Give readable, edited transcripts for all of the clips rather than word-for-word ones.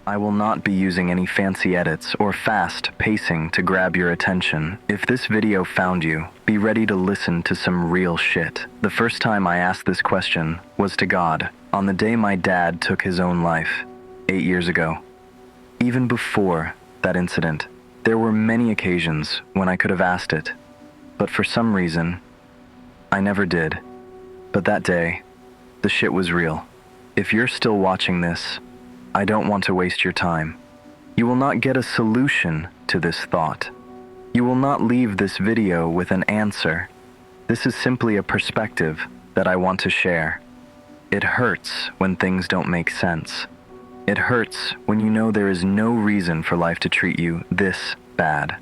I will not be using any fancy edits or fast pacing to grab your attention. If this video found you, be ready to listen to some real shit. The first time I asked this question was to God, on the day my dad took his own life, 8 years ago. Even before that incident, there were many occasions when I could have asked it, but for some reason, I never did. But that day, the shit was real. If you're still watching this, I don't want to waste your time. You will not get a solution to this thought. You will not leave this video with an answer. This is simply a perspective that I want to share. It hurts when things don't make sense. It hurts when you know there is no reason for life to treat you this bad.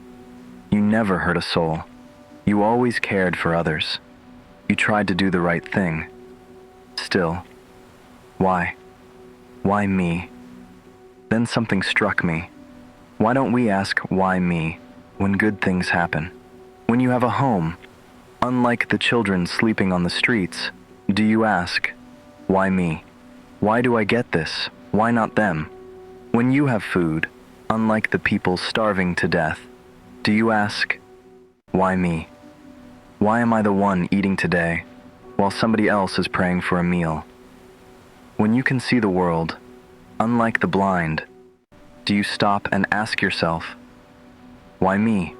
You never hurt a soul. You always cared for others. You tried to do the right thing. Still, why? Why me? Then something struck me. Why don't we ask why me when good things happen? When you have a home, unlike the children sleeping on the streets, do you ask, why me? Why do I get this? Why not them? When you have food, unlike the people starving to death, do you ask, why me? Why am I the one eating today while somebody else is praying for a meal? When you can see the world, unlike the blind, do you stop and ask yourself, why me?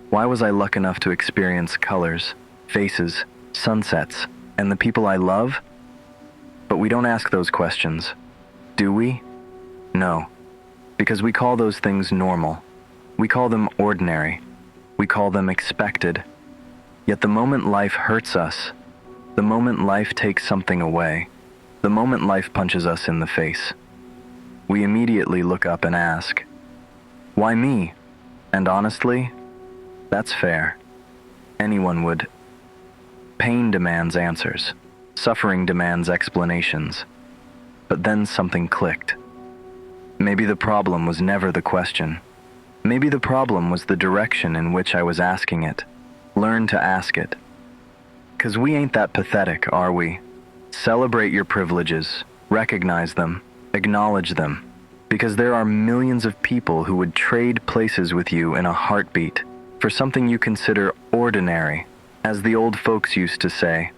Why was I lucky enough to experience colors, faces, sunsets, and the people I love? But we don't ask those questions, do we? No, because we call those things normal. We call them ordinary. We call them expected. Yet the moment life hurts us, the moment life takes something away, the moment life punches us in the face, we immediately look up and ask, why me? And honestly, that's fair. Anyone would. Pain demands answers. Suffering demands explanations. But then something clicked. Maybe the problem was never the question. Maybe the problem was the direction in which I was asking it. Learn to ask it. 'Cause we ain't that pathetic, are we? Celebrate your privileges, recognize them, acknowledge them, because there are millions of people who would trade places with you in a heartbeat for something you consider ordinary. As the old folks used to say,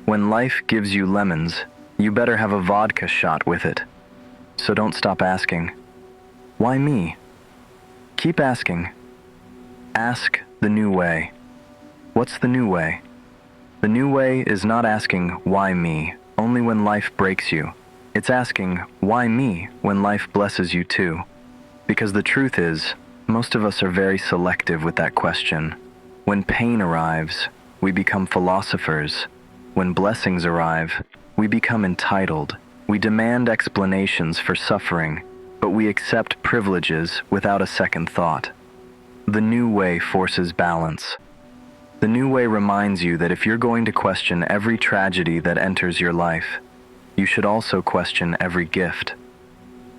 when life gives you lemons, you better have a vodka shot with it. So don't stop asking, why me? Keep asking. Ask the new way. What's the new way? The new way is not asking, why me, only when life breaks you. It's asking, why me, when life blesses you too? Because the truth is, most of us are very selective with that question. When pain arrives, we become philosophers. When blessings arrive, we become entitled. We demand explanations for suffering, but we accept privileges without a second thought. The new way forces balance. The new way reminds you that if you're going to question every tragedy that enters your life, you should also question every gift.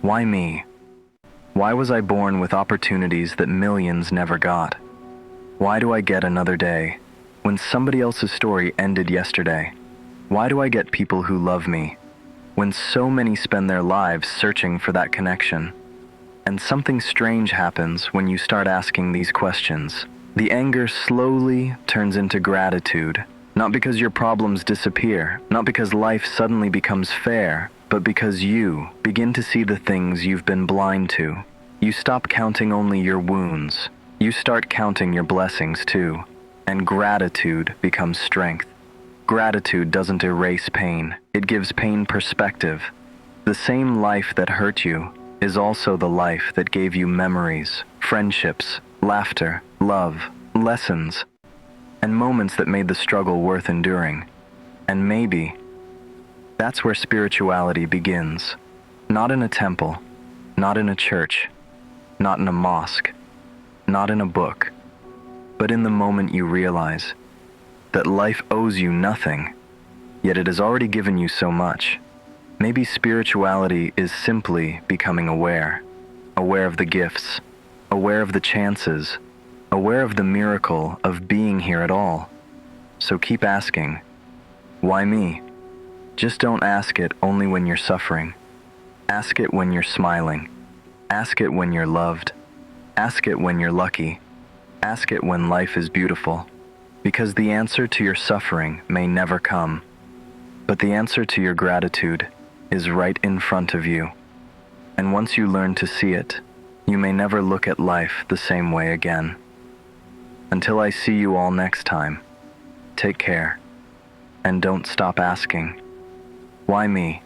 Why me? Why was I born with opportunities that millions never got? Why do I get another day when somebody else's story ended yesterday? Why do I get people who love me when so many spend their lives searching for that connection? And something strange happens when you start asking these questions. The anger slowly turns into gratitude, not because your problems disappear, not because life suddenly becomes fair, but because you begin to see the things you've been blind to. You stop counting only your wounds. You start counting your blessings too, and gratitude becomes strength. Gratitude doesn't erase pain, it gives pain perspective. The same life that hurt you is also the life that gave you memories, friendships, laughter, love, lessons, and moments that made the struggle worth enduring. And maybe that's where spirituality begins. Not in a temple, not in a church, not in a mosque, not in a book, but in the moment you realize that life owes you nothing, yet it has already given you so much. Maybe spirituality is simply becoming aware, aware of the gifts, aware of the chances, aware of the miracle of being here at all. So keep asking, why me? Just don't ask it only when you're suffering. Ask it when you're smiling. Ask it when you're loved. Ask it when you're lucky. Ask it when life is beautiful. Because the answer to your suffering may never come, but the answer to your gratitude is right in front of you. And once you learn to see it, you may never look at life the same way again. Until I see you all next time, take care. And don't stop asking. Why me?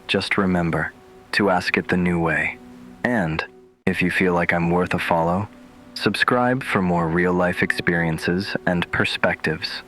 Just remember to ask it the new way. And if you feel like I'm worth a follow, subscribe for more real-life experiences and perspectives.